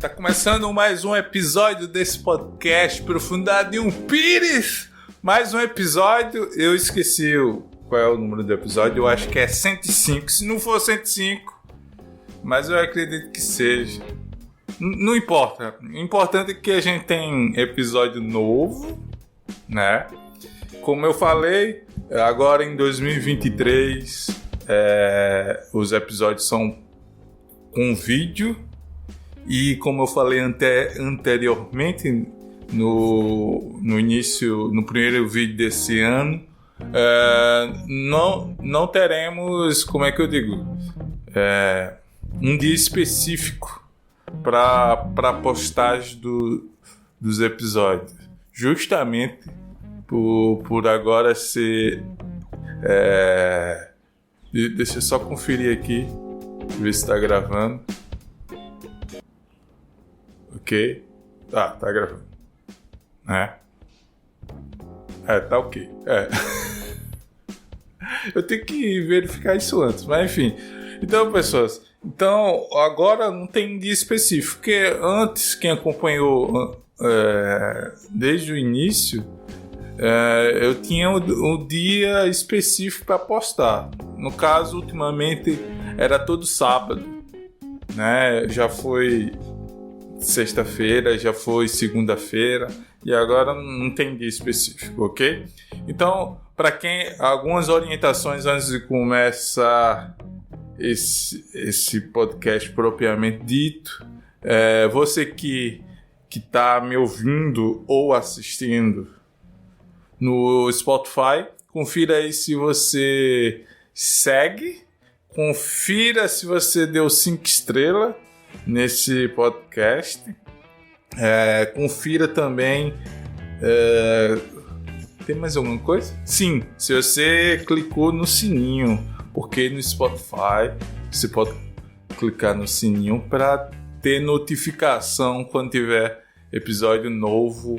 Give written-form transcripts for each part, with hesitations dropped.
Tá começando mais um episódio desse podcast Profundidade de um Pires. Mais um episódio, eu esqueci qual é o número do episódio, eu acho que é 105. Se não for 105, mas eu acredito que seja. Não importa. O importante é que a gente tem episódio novo, né? Como eu falei, agora em 2023, os episódios são com vídeo. E como eu falei anteriormente, no início, no primeiro vídeo desse ano, não teremos, como é que eu digo, um dia específico para postagem dos episódios, justamente por agora ser... deixa eu só conferir aqui, ver se está gravando. Ok. Tá gravando. Tá ok. Eu tenho que verificar isso antes, mas enfim. Então, pessoas, agora não tem dia específico, porque antes, quem acompanhou desde o início, eu tinha um dia específico para postar. No caso, ultimamente, era todo sábado, né? Já foi sexta-feira, já foi segunda-feira e agora não tem dia específico, ok? Então, para quem, algumas orientações antes de começar esse podcast propriamente dito, você que está me ouvindo ou assistindo no Spotify, confira aí se você segue, confira se você deu 5 estrelas nesse podcast, confira também. Tem mais alguma coisa? Sim, se você clicou no sininho, porque no Spotify você pode clicar no sininho para ter notificação quando tiver episódio novo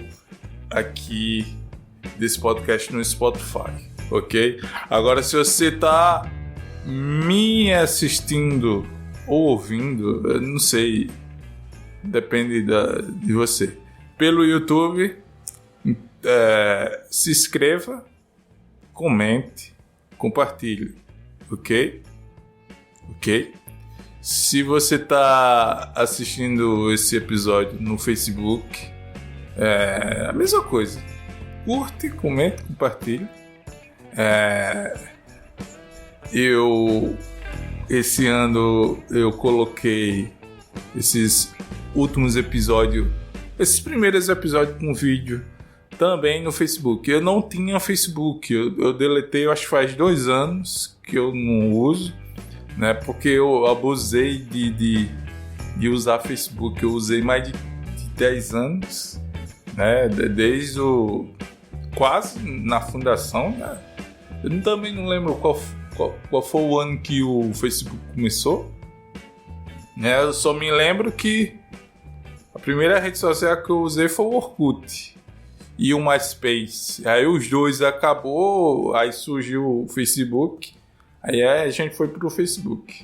aqui desse podcast no Spotify, ok? Agora, se você está me assistindo ou ouvindo, eu não sei, depende de você, pelo YouTube, se inscreva, comente, compartilhe, ok? Se você está assistindo esse episódio no Facebook, a mesma coisa, curte, comente, compartilhe. Esse ano eu coloquei esses últimos episódios, esses primeiros episódios com vídeo também no Facebook. Eu não tinha Facebook, eu deletei, eu acho que faz 2 anos que eu não uso, né? Porque eu abusei de usar Facebook. Eu usei mais de 10 anos, né? Desde quase na fundação, né? Eu também não lembro qual foi o ano que o Facebook começou, né? Eu só me lembro que a primeira rede social que eu usei foi o Orkut e o MySpace. Aí os dois acabou, aí surgiu o Facebook, aí a gente foi pro Facebook.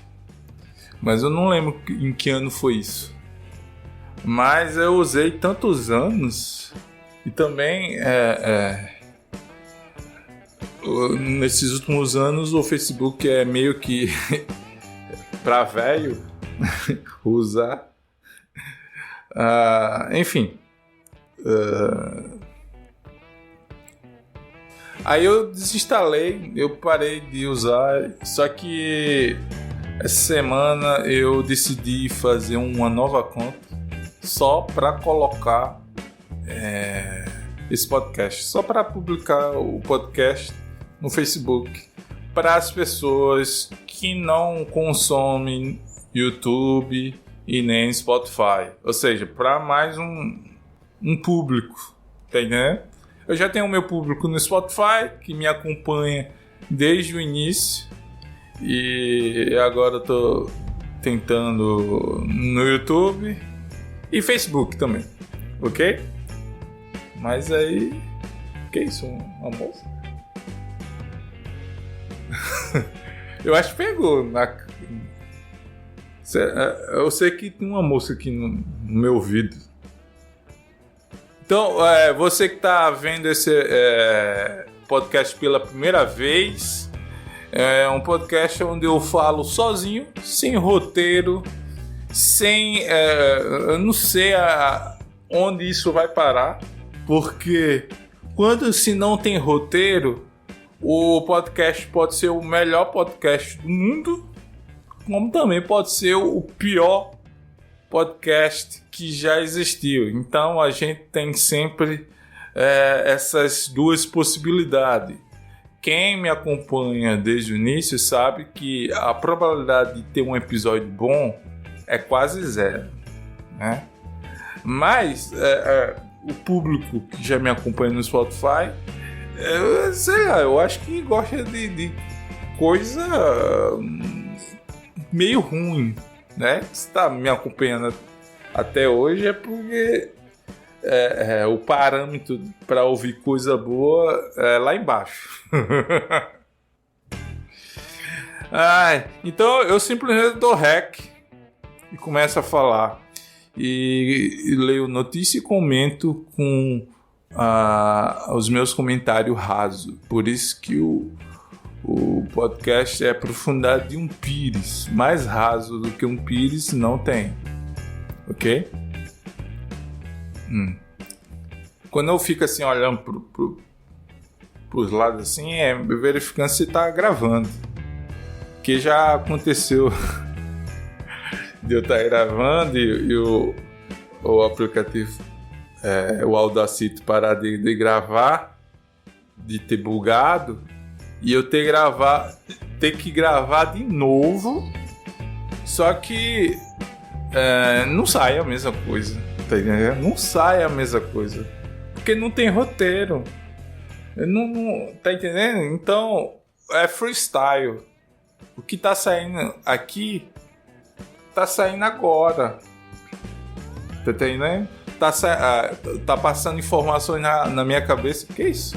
Mas eu não lembro em que ano foi isso. Mas eu usei tantos anos e também nesses últimos anos o Facebook é meio que pra velho usar. Enfim. Aí eu desinstalei, eu parei de usar. Só que essa semana eu decidi fazer uma nova conta só para colocar esse podcast, só para publicar o podcast no Facebook para as pessoas que não consomem YouTube e nem Spotify, ou seja, para mais um público, tá entendendo? Eu já tenho o meu público no Spotify que me acompanha desde o início e agora eu tô tentando no YouTube e Facebook também, ok? Mas aí, que isso, uma moça? Eu acho que pegou Eu sei que tem uma música aqui no meu ouvido. Então, você que está vendo esse podcast pela primeira vez, é um podcast onde eu falo sozinho, sem roteiro, eu não sei onde isso vai parar, porque se não tem roteiro, o podcast pode ser o melhor podcast do mundo, como também pode ser o pior podcast que já existiu. Então a gente tem sempre essas duas possibilidades. Quem me acompanha desde o início sabe que a probabilidade de ter um episódio bom é quase zero, né? Mas o público que já me acompanha no Spotify, sei lá, eu acho que gosta de coisa meio ruim, né? Se está me acompanhando até hoje é porque o parâmetro para ouvir coisa boa é lá embaixo. Então eu simplesmente dou rec e começo a falar e leio notícia e comento com os meus comentários rasos. Por isso que o podcast é a profundidade de um pires. Mais raso do que um pires não tem. Ok? Quando eu fico assim olhando pros lados assim, verificando se tá gravando. Que já aconteceu de eu estar gravando e o aplicativo, o Audacity parar de gravar, de ter bugado, e eu ter que gravar de novo, só que não sai a mesma coisa, tá entendendo? Não sai a mesma coisa, porque não tem roteiro, não tá entendendo? Então é freestyle. O que tá saindo aqui tá saindo agora, tá entendendo? Tá passando informações na minha cabeça. Que isso?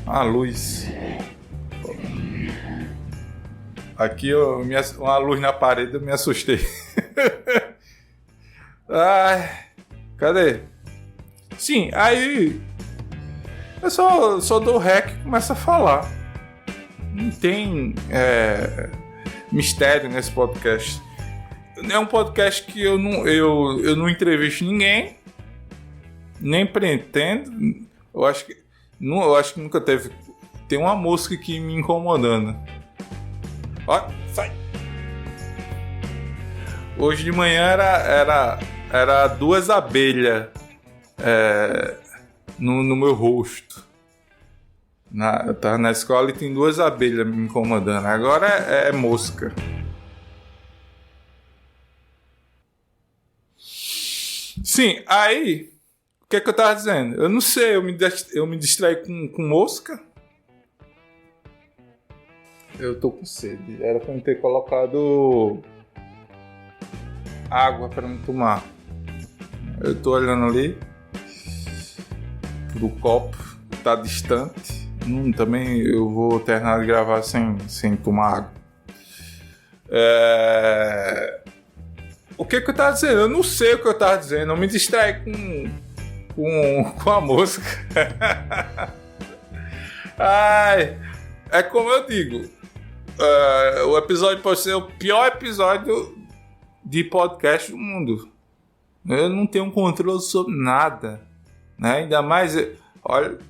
A luz. Aqui uma luz na parede, eu me assustei. Cadê? Sim, aí eu só dou rec e começo a falar. Não tem mistério nesse podcast. É um podcast que eu não entrevisto ninguém, nem pretendo. Eu acho que nunca teve. Tem uma mosca aqui me incomodando. Ó, sai! Hoje de manhã era 2 abelhas no meu rosto. Eu tava na escola e tem 2 abelhas me incomodando. Agora é mosca. Sim, aí o que eu tava dizendo? Eu não sei, eu me distraí com mosca. Eu tô com sede. Era pra eu ter colocado água pra me tomar. Eu tô olhando ali pro copo, tá distante. Também eu vou terminar de gravar sem tomar água. O que eu tava dizendo? Eu não sei o que eu tava dizendo. Eu me distraí com a música. É como eu digo. O episódio pode ser o pior episódio de podcast do mundo. Eu não tenho controle sobre nada, né? Ainda mais... Olha...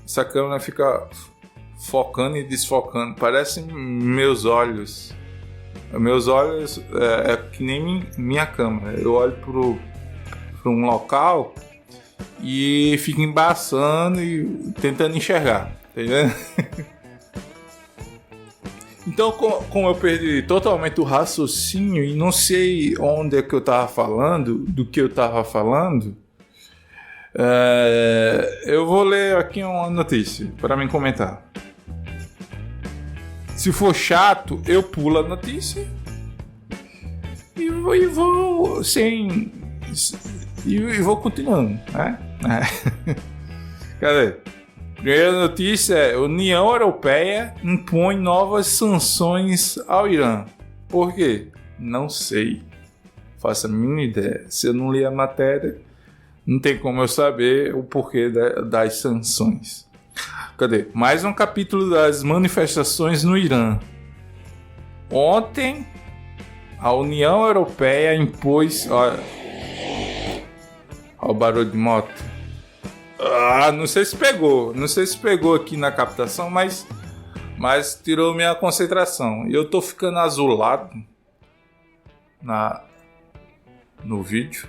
Essa câmera fica focando e desfocando. Parece meus olhos. Meus olhos é que nem minha câmera. Eu olho para um local e fico embaçando e tentando enxergar. Entendeu? Então, como eu perdi totalmente o raciocínio e não sei onde é que eu estava falando, do que eu estava falando... eu vou ler aqui uma notícia para me comentar. Se for chato, eu pulo a notícia e vou continuando, né? Cadê? Primeira notícia é: União Europeia impõe novas sanções ao Irã. Por quê? Não sei. Faço a mínima ideia. Se eu não li a matéria, não tem como eu saber o porquê das sanções. Cadê? Mais um capítulo das manifestações no Irã. Ontem, a União Europeia impôs... Olha o barulho de moto. Não sei se pegou. Não sei se pegou aqui na captação, mas tirou minha concentração. E eu tô ficando azulado no vídeo.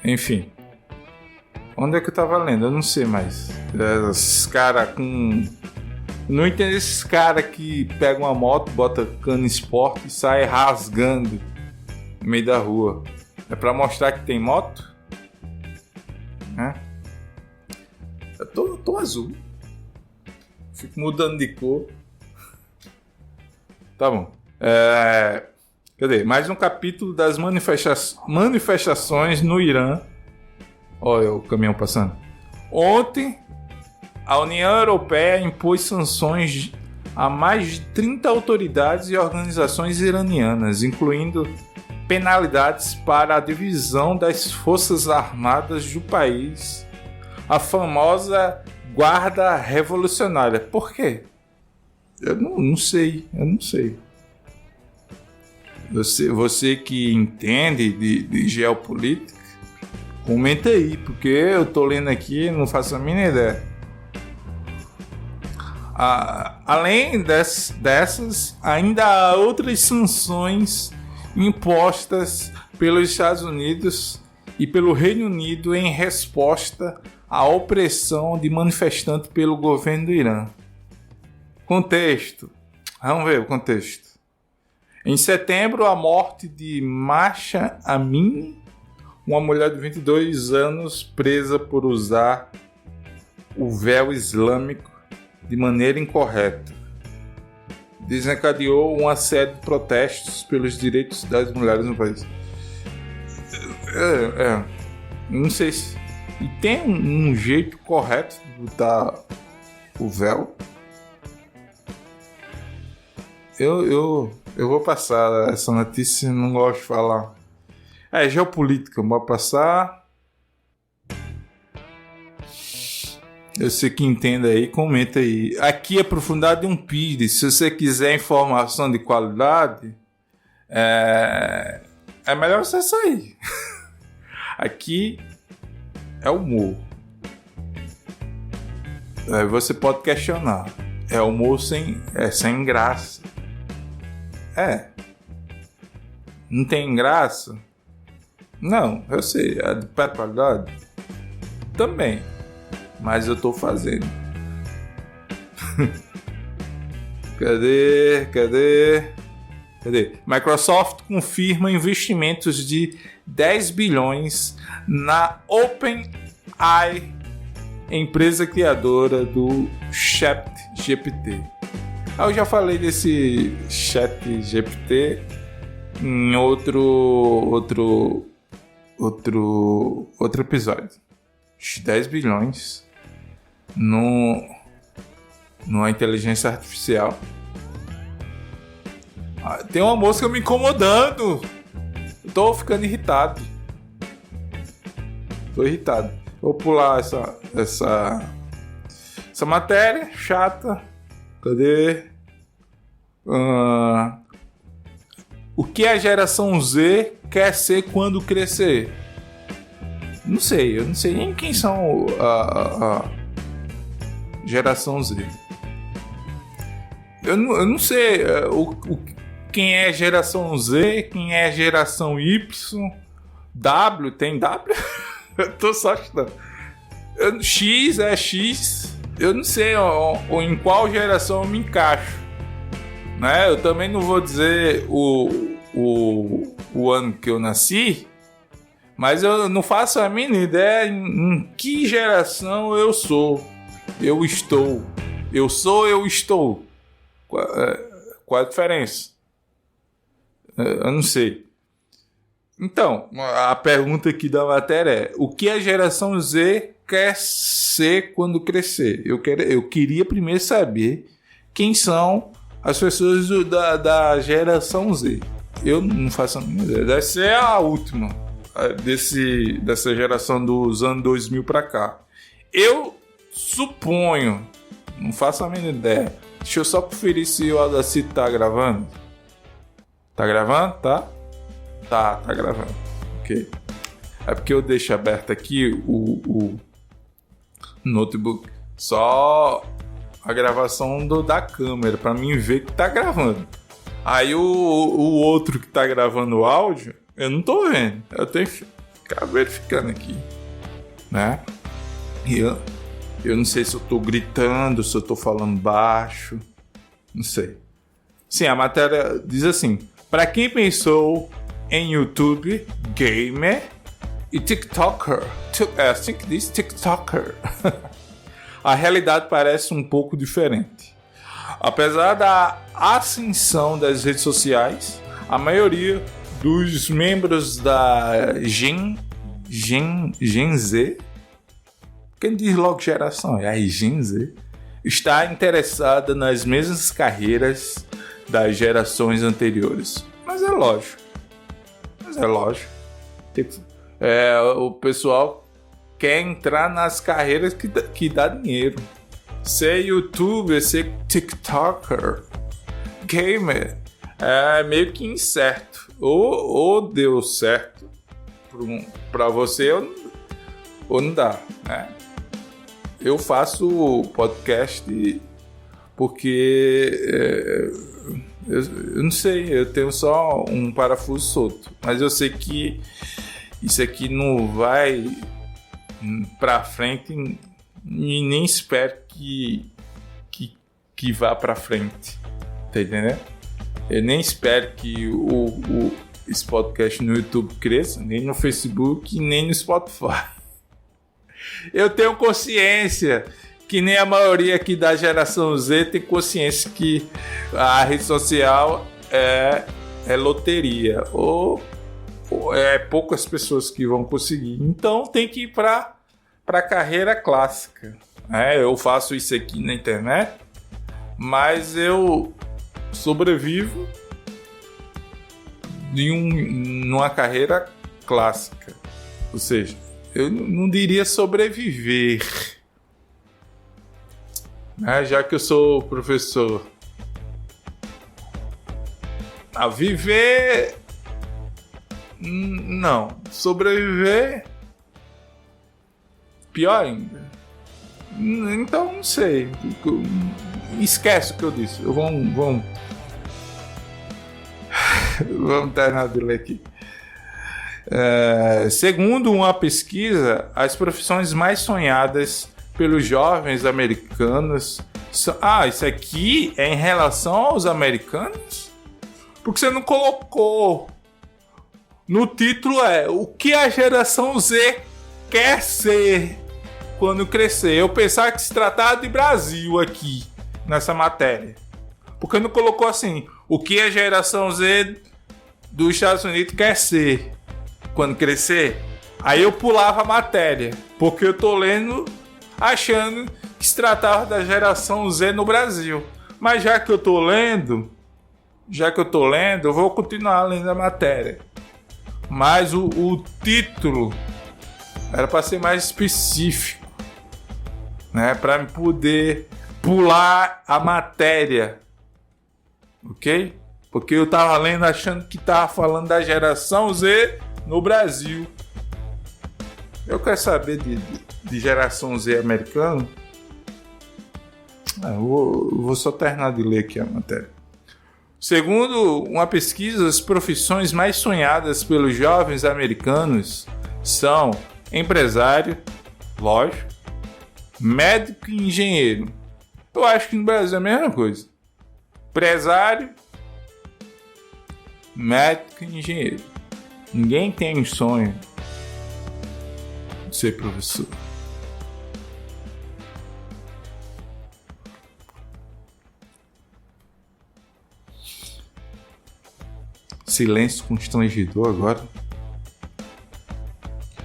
Enfim. Onde é que eu tava lendo? Eu não sei mais. Esses caras com... Não entendo esses caras que pegam uma moto, bota cano esporte e sai rasgando no meio da rua. É pra mostrar que tem moto? Eu tô azul. Fico mudando de cor. Tá bom. Cadê? Mais um capítulo das manifestações no Irã. Olha o caminhão passando. Ontem, a União Europeia impôs sanções a mais de 30 autoridades e organizações iranianas, incluindo penalidades para a divisão das forças armadas do país, a famosa Guarda Revolucionária. Por quê? Eu não sei. Você que entende de geopolítica, comenta aí, porque eu tô lendo aqui e não faço a mínima ideia. Além dessas, ainda há outras sanções impostas pelos Estados Unidos e pelo Reino Unido em resposta à opressão de manifestantes pelo governo do Irã. Contexto. Vamos ver o contexto. Em setembro, a morte de Mahsa Amini, uma mulher de 22 anos presa por usar o véu islâmico de maneira incorreta, desencadeou uma série de protestos pelos direitos das mulheres no país. Não sei se... E tem um jeito correto de botar o véu? Eu vou passar essa notícia, não gosto de falar. Geopolítica, vou passar. Eu sei que entenda aí, comenta aí. Aqui é profundidade de um PID. Se você quiser informação de qualidade, é melhor você sair. Aqui é humor. Você pode questionar. É humor sem graça. Não tem graça? Não, eu sei. É de qualidade? Também. Mas eu tô fazendo. Cadê? Microsoft confirma investimentos de 10 bilhões na OpenAI, empresa criadora do ChatGPT. Eu já falei desse ChatGPT em outro episódio. 10 bilhões numa inteligência artificial. Tem uma mosca me incomodando. Eu tô ficando irritado. Vou pular essa matéria chata. Cadê? O que a geração Z quer ser quando crescer? Eu não sei nem quem são a geração Z. Eu não sei quem é geração Z, quem é geração Y, W, tem W? Eu tô só chutando. X é X, eu não sei em qual geração eu me encaixo, né? Eu também não vou dizer o ano que eu nasci, mas eu não faço a mínima ideia em que geração eu sou. Eu estou. Qual a diferença? Eu não sei. Então, a pergunta aqui da matéria é: o que a geração Z quer ser quando crescer? Eu queria primeiro saber quem são as pessoas da geração Z. Eu não faço a mínima ideia. Deve ser a última dessa geração dos anos 2000 pra cá. Eu suponho, não faço a mínima ideia. Deixa eu só conferir se o Audacity tá gravando. Tá gravando? Tá? Tá gravando. Ok. É porque eu deixo aberto aqui o notebook. Só a gravação da câmera, pra mim ver que tá gravando. Aí o outro que tá gravando o áudio, eu não tô vendo. Eu tenho que ficar verificando aqui, né? E eu não sei se eu tô gritando, se eu tô falando baixo. Não sei. Sim, a matéria diz assim: para quem pensou em YouTube, gamer e TikToker, think this TikToker, a realidade parece um pouco diferente. Apesar da ascensão das redes sociais, a maioria dos membros da Gen Z, quem diz logo geração, é a Gen Z, está interessada nas mesmas carreiras das gerações anteriores. Mas é lógico. O pessoal quer entrar nas carreiras que dá dinheiro. Ser youtuber, ser tiktoker, gamer, é meio que incerto. Ou deu certo pra você ou não dá, né? Eu faço podcast porque eu não sei, eu tenho só um parafuso solto, mas eu sei que isso aqui não vai pra frente e nem espero que vá pra frente, tá entendendo? Eu nem espero que esse podcast no YouTube cresça, nem no Facebook, nem no Spotify. Eu tenho consciência que nem a maioria aqui da geração Z tem consciência que a rede social é loteria, ou é poucas pessoas que vão conseguir. Então tem que ir para a carreira clássica. Eu faço isso aqui na internet, mas eu sobrevivo numa carreira clássica. Ou seja, eu não diria sobreviver, já que eu sou professor. Viver, não. Sobreviver, pior ainda. Então, não sei. Esquece o que eu disse. Vamos terminar de ler aqui. Segundo uma pesquisa, as profissões mais sonhadas pelos jovens americanos são... isso aqui é em relação aos americanos? Porque você não colocou no título o que a geração Z quer ser quando crescer. Eu pensava que se tratava de Brasil aqui nessa matéria, porque não colocou assim o que a geração Z dos Estados Unidos quer ser quando crescer. Aí eu pulava a matéria, porque eu tô lendo achando que se tratava da geração Z no Brasil. Mas já que eu tô lendo, eu vou continuar lendo a matéria. Mas o título era para ser mais específico, né? Para me poder pular a matéria, ok? Porque eu tava lendo achando que tava falando da geração Z no Brasil. Eu quero saber de geração Z americano. Eu vou só terminar de ler aqui a matéria. Segundo uma pesquisa, as profissões mais sonhadas pelos jovens americanos são empresário, lógico, médico e engenheiro. Eu acho que no Brasil é a mesma coisa. Empresário, médico e engenheiro. Ninguém tem sonho de ser professor. Silêncio constrangedor agora.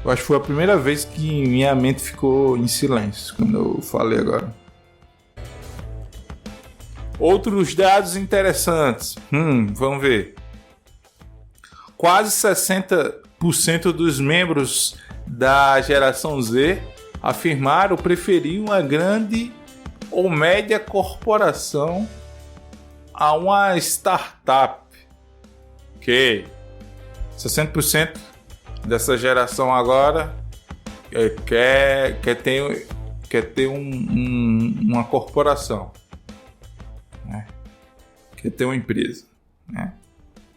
Eu acho que foi a primeira vez que minha mente ficou em silêncio quando eu falei agora. Outros dados interessantes. Vamos ver. Quase 60% dos membros da geração Z afirmaram preferir uma grande ou média corporação a uma startup. Ok. 60% dessa geração agora quer ter uma corporação, né? Quer ter uma empresa, né?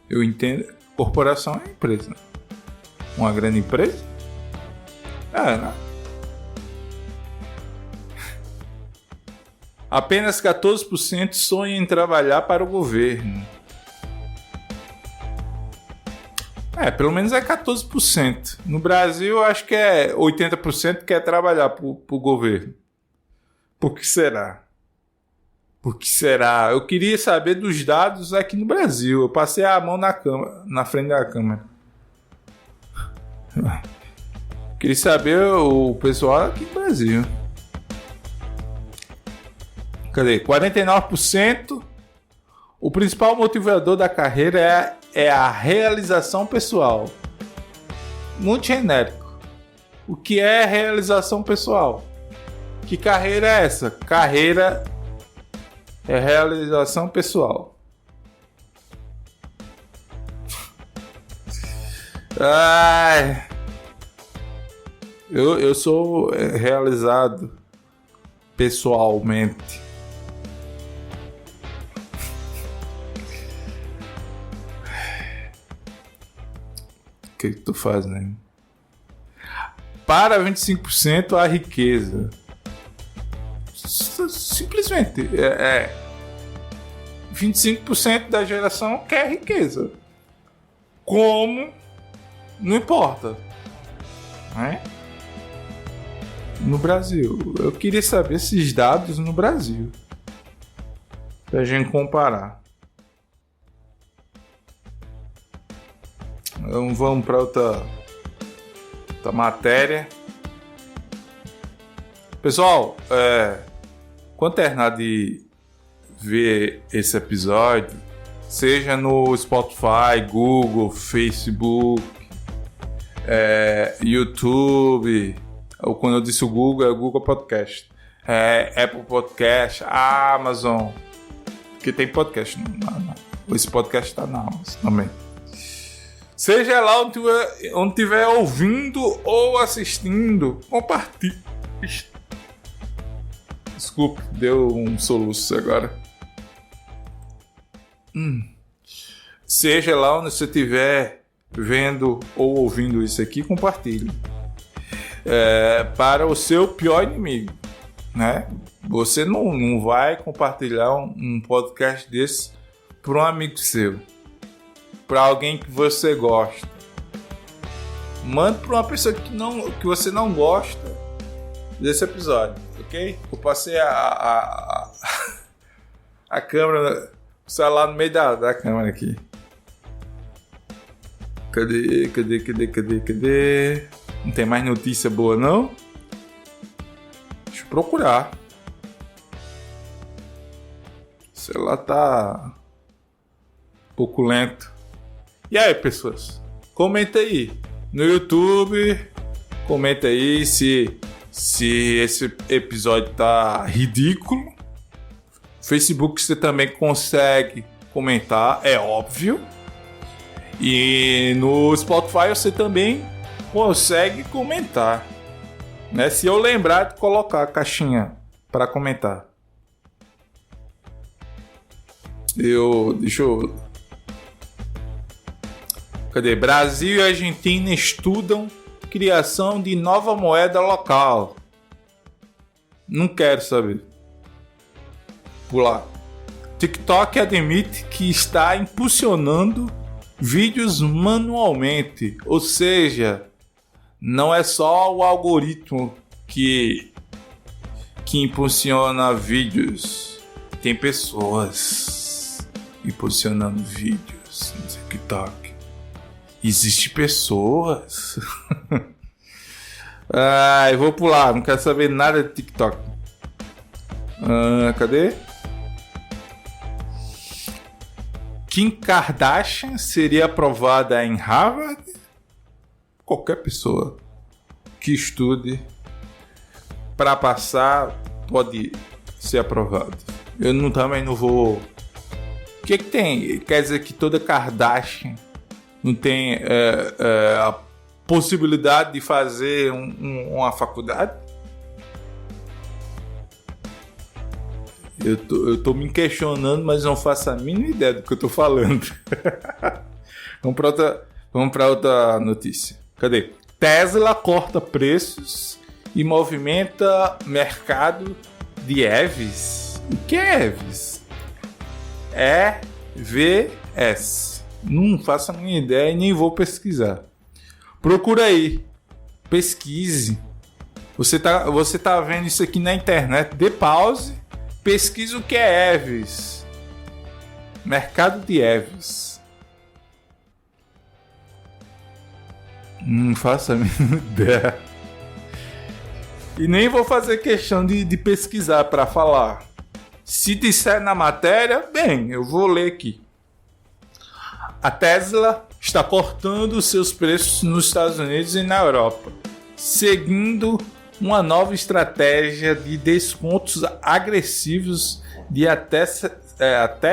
Eu entendo, corporação é empresa. Uma grande empresa? Né? Apenas 14% sonham em trabalhar para o governo. Pelo menos é 14%. No Brasil, acho que é 80% quer trabalhar para o governo. Por que será? Por que será? Eu queria saber dos dados aqui no Brasil. Eu passei a mão na frente da câmera. Queria saber o pessoal aqui no Brasil. Cadê? 49%. O principal motivador da carreira é a realização pessoal. Muito genérico. O que é realização pessoal? Que carreira é essa? Carreira é realização pessoal. Eu sou realizado pessoalmente. O que tu faz, né? Para 25% a riqueza. Simplesmente 25% da geração quer riqueza. Como? Não importa, né? No Brasil, eu queria saber esses dados no Brasil pra gente comparar. Então vamos para outra matéria. Pessoal, quando terminar de ver esse episódio, seja no Spotify, Google, Facebook, YouTube, ou quando eu disse o Google, é o Google Podcast, Apple Podcast, Amazon, que tem podcast. Esse podcast está na Amazon também. Seja lá onde estiver ouvindo ou assistindo, compartilhe. Desculpe, deu um soluço agora. Seja lá onde você estiver vendo ou ouvindo isso aqui, compartilhe. Para o seu pior inimigo, né? Você não vai compartilhar um podcast desse para um amigo seu, para alguém que você gosta. Mande para uma pessoa que você não gosta desse episódio, ok? Eu passei a câmera, o celular no meio da câmera aqui. Cadê? Não tem mais notícia boa, não? Deixa eu procurar. O celular tá um pouco lento. E aí, pessoas? Comenta aí no YouTube. Comenta aí se esse episódio tá ridículo. Facebook você também consegue comentar, é óbvio. E no Spotify você também consegue comentar, né? Se eu lembrar de colocar a caixinha para comentar. Cadê? Brasil e Argentina estudam criação de nova moeda local. Não quero saber. Pular. TikTok admite que está impulsionando vídeos manualmente, ou seja, não é só o algoritmo que impulsiona vídeos, tem pessoas impulsionando vídeos no TikTok. Existem pessoas. Eu vou pular, não quero saber nada de TikTok. Cadê? Kim Kardashian seria aprovada em Harvard? Qualquer pessoa que estude para passar pode ser aprovado. Eu também não vou... O que tem? Quer dizer que toda Kardashian não tem a possibilidade de fazer uma faculdade? Eu tô me questionando, mas não faço a mínima ideia do que eu tô falando. Vamos para outra notícia. Cadê? Tesla corta preços e movimenta mercado de EVs. O que é EVs? EVs. Não faço a minha ideia e nem vou pesquisar. Procura aí. Pesquise. Você tá vendo isso aqui na internet. Dê pause. Pesquise o que é EVs. Mercado de EVs. Não faço a mínima ideia. E nem vou fazer questão de pesquisar para falar. Se disser na matéria, bem, eu vou ler aqui. A Tesla está cortando seus preços nos Estados Unidos e na Europa, seguindo uma nova estratégia de descontos agressivos de até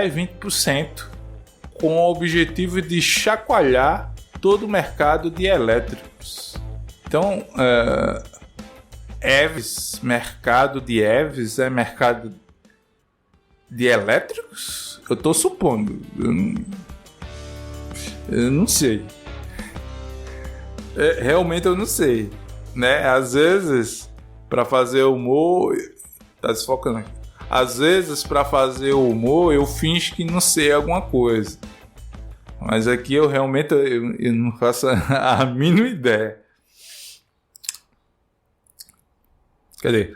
20%, com o objetivo de chacoalhar todo o mercado de elétricos. Então, EVs, mercado de EVs é mercado de elétricos? Eu estou supondo. Eu não sei. Realmente eu não sei. Né? Às vezes, para fazer humor... Tá desfocando aqui. Às vezes, para fazer humor, eu finjo que não sei alguma coisa. Mas aqui eu realmente eu não faço a mínima ideia. Cadê?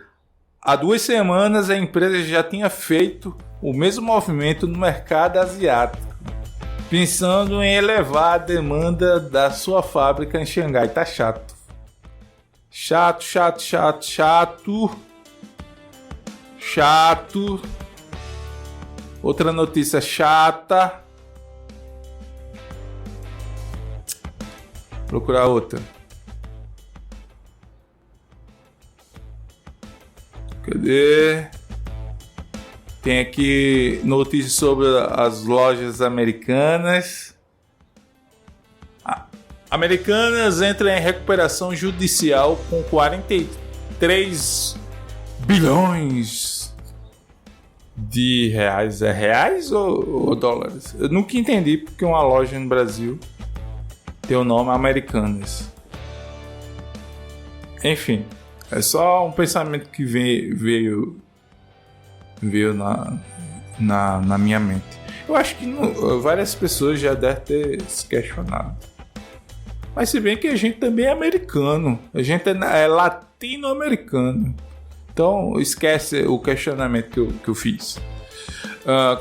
Há 2 semanas a empresa já tinha feito o mesmo movimento no mercado asiático, pensando em elevar a demanda da sua fábrica em Xangai. Tá chato. Chato. Outra notícia chata. Procurar outra. Cadê? Tem aqui notícias sobre as lojas americanas. Americanas entram em recuperação judicial com 43 bilhões de reais. É reais ou dólares? Eu nunca entendi porque uma loja no Brasil tem o nome Americanas. Enfim, é só um pensamento que veio na minha mente. Eu acho que várias pessoas já devem ter se questionado. Mas se bem que a gente também é americano. A gente é latino-americano. Então esquece o questionamento que eu fiz.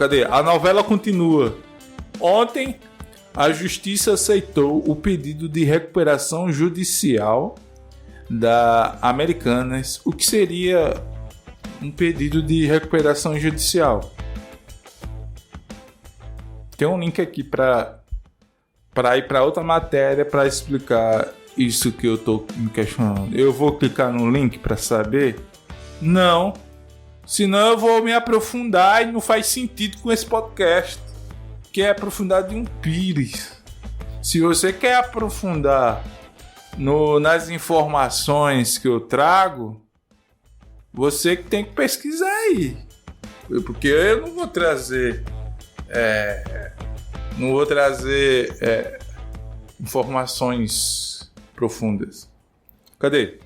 Cadê? A novela continua. Ontem a justiça aceitou o pedido de recuperação judicial da Americanas. O que seria um pedido de recuperação judicial? Tem um link aqui para ir para outra matéria para explicar isso que eu tô me questionando. Eu vou clicar no link para saber? Não. Senão eu vou me aprofundar e não faz sentido com esse podcast, que é aprofundar de um pires. Se você quer aprofundar nas informações que eu trago, você que tem que pesquisar aí. Porque eu não vou trazer informações profundas. Cadê?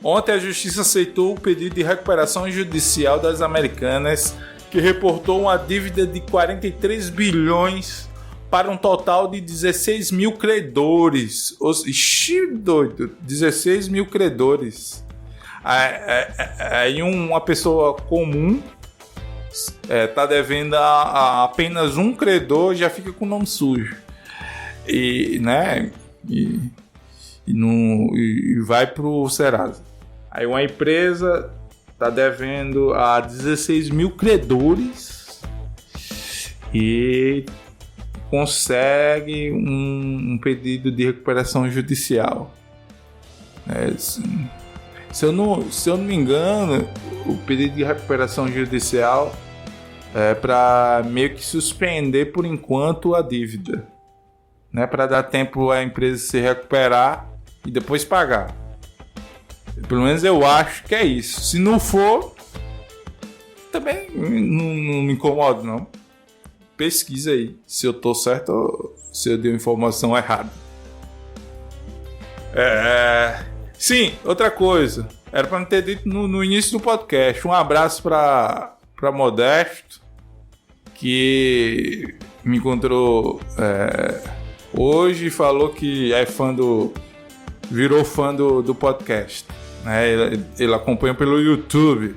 Ontem a justiça aceitou o pedido de recuperação judicial das Americanas, que reportou uma dívida de 43 bilhões para um total de 16 mil credores. Ixi, doido! 16 mil credores. Aí uma pessoa comum tá devendo a apenas um credor, já fica com o nome sujo. E vai pro Serasa. Aí uma empresa tá devendo a 16 mil credores. e consegue um pedido de recuperação judicial. Se eu não me engano, o pedido de recuperação judicial é para meio que suspender por enquanto a dívida, né? Para dar tempo à empresa se recuperar e depois pagar. Pelo menos eu acho que é isso. Se não for, também não me incomodo, não. Pesquisa aí se eu tô certo ou se eu dei informação errada. Sim, outra coisa. Era para não ter dito no início do podcast. Um abraço para Modesto, que me encontrou hoje e falou que virou fã do podcast. Né? Ele acompanha pelo YouTube,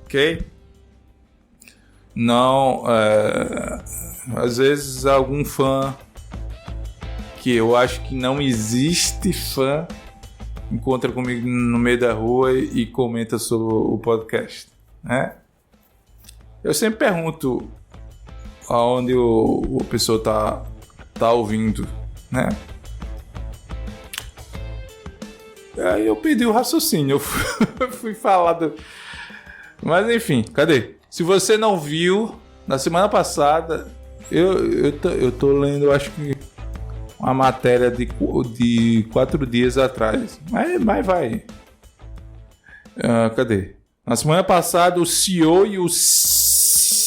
ok? Não, às vezes algum fã que eu acho que não existe fã encontra comigo no meio da rua e comenta sobre o podcast, né? Eu sempre pergunto aonde a pessoa tá ouvindo, né? Aí eu perdi o raciocínio, eu fui falar Mas enfim, cadê? Se você não viu, na semana passada, eu tô lendo, acho que uma matéria de 4 dias atrás. Mas vai. Cadê? Na semana passada, o CEO e o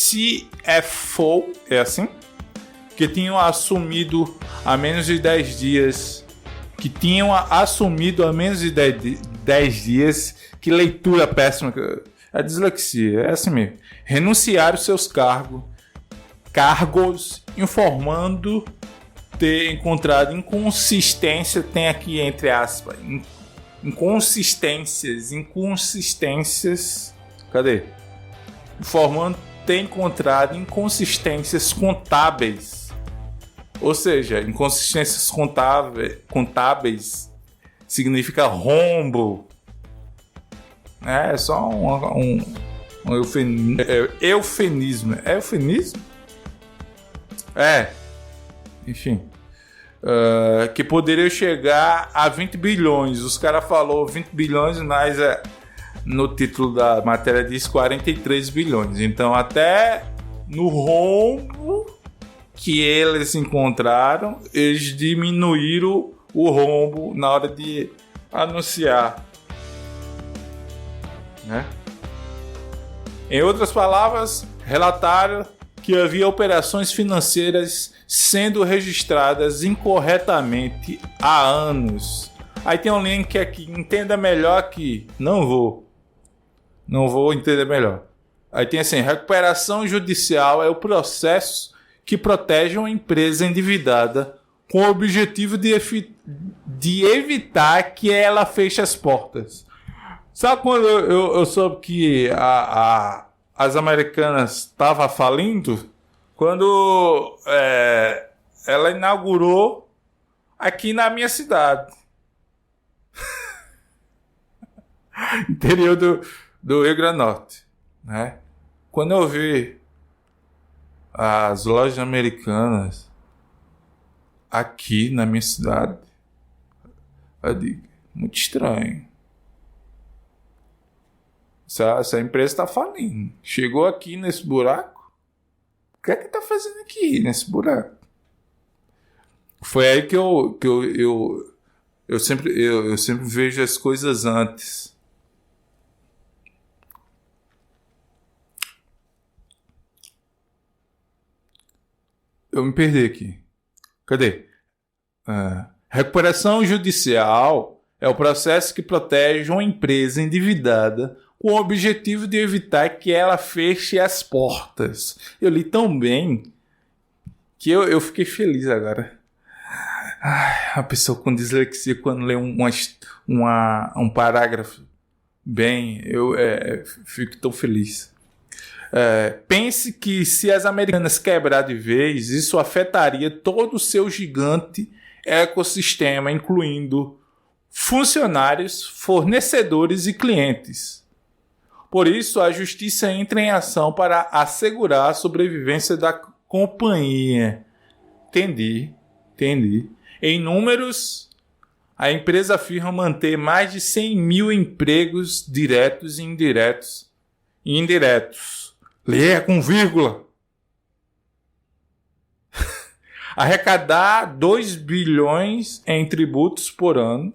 CFO, é assim? Que tinham assumido há menos de 10 dias. Que leitura péssima. A dislexia, é assim mesmo. Renunciaram seus cargos, informando ter encontrado inconsistência, tem aqui entre aspas, inconsistências, cadê? Informando ter encontrado inconsistências contábeis, ou seja, inconsistências contábeis significa rombo, é só um eufemismo, é eufemismo? Enfim, que poderia chegar a 20 bilhões. Os caras falaram 20 bilhões, mas no título da matéria diz 43 bilhões. Então, até no rombo que eles encontraram, eles diminuíram o rombo na hora de anunciar, né? Em outras palavras, relataram que havia operações financeiras sendo registradas incorretamente há anos. Aí tem um link aqui, entenda melhor aqui. Não vou entender melhor. Aí tem assim, recuperação judicial é o processo que protege uma empresa endividada com o objetivo de evitar que ela feche as portas. Sabe quando eu soube que as americanas estavam falindo? Quando ela inaugurou aqui na minha cidade. Interior do Rio Grande do Norte, né? Quando eu vi as lojas americanas aqui na minha cidade, eu digo, muito estranho. Essa empresa está falindo. Chegou aqui nesse buraco. O que é que tá fazendo aqui nesse buraco? Foi aí que eu sempre vejo as coisas antes. Eu me perdi aqui. Cadê? Recuperação judicial é o processo que protege uma empresa endividada com o objetivo de evitar que ela feche as portas. Eu li tão bem que eu fiquei feliz agora. A pessoa com dislexia, quando lê um parágrafo bem, eu fico tão feliz. Pense que se as americanas quebrar de vez, isso afetaria todo o seu gigante ecossistema, incluindo funcionários, fornecedores e clientes. Por isso, a justiça entra em ação para assegurar a sobrevivência da companhia. Entendi. Em números, a empresa afirma manter mais de 100 mil empregos diretos e indiretos. Leia com vírgula. Arrecadar 2 bilhões em tributos por ano,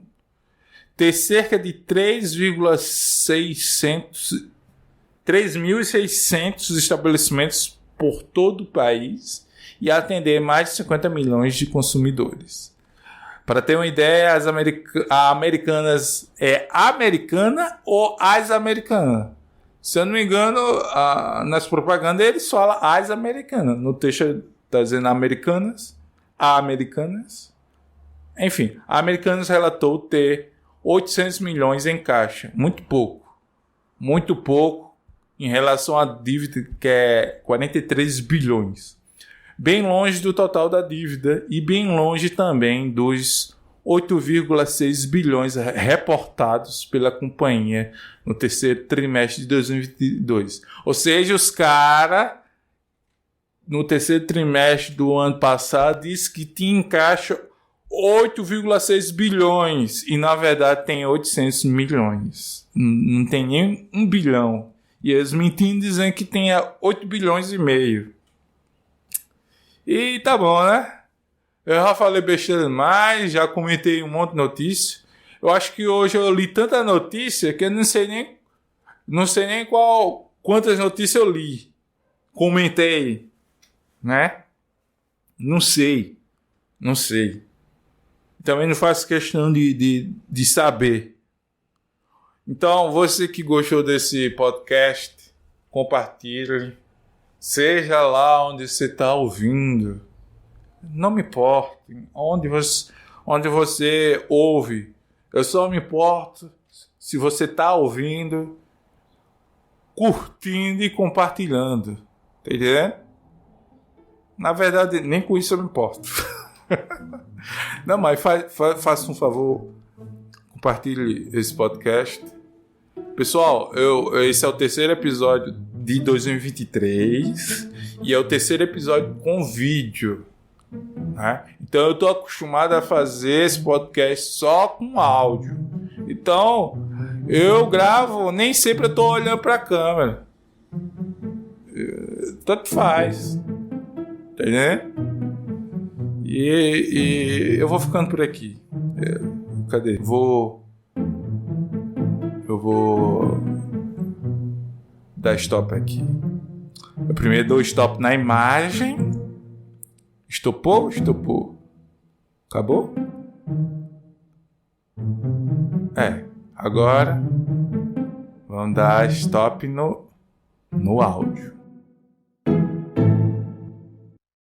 ter cerca de 3.600 estabelecimentos por todo o país e atender mais de 50 milhões de consumidores. Para ter uma ideia, a Americanas é americana ou as americanas? Se eu não me engano, nas propagandas eles falam as americanas. No texto está dizendo americanas, Enfim, a Americanas relatou ter 800 milhões em caixa. Muito pouco em relação à dívida, que é 43 bilhões. Bem longe do total da dívida e bem longe também dos 8,6 bilhões reportados pela companhia no terceiro trimestre de 2022. Ou seja, os caras, no terceiro trimestre do ano passado, disse que tinha em caixa 8,6 bilhões e, na verdade, tem 800 milhões. Não tem nem 1 bilhão. E eles mentindo dizendo que tem 8 bilhões e meio. E tá bom, né? Eu já falei besteira demais, já comentei um monte de notícia. Eu acho que hoje eu li tanta notícia que eu não sei nem quantas notícias eu li. Comentei, né? Não sei. Também não faço questão de saber. Então, você que gostou desse podcast, compartilhe. Seja lá onde você está ouvindo. Não me importa onde você ouve. Eu só me importo se você está ouvindo, curtindo e compartilhando. Tá entendendo? Na verdade, nem com isso eu me importo. Não, mas faça um favor, compartilhe esse podcast. Pessoal, esse é o terceiro episódio de 2023 e é o terceiro episódio com vídeo, né? Então eu tô acostumado a fazer esse podcast só com áudio. Então eu gravo, nem sempre eu tô olhando para a câmera. Tanto faz, tá entendendo? E eu vou ficando por aqui. Cadê? Eu vou dar stop aqui. Eu primeiro dou stop na imagem. Estopou? Acabou? Agora vamos dar stop no áudio.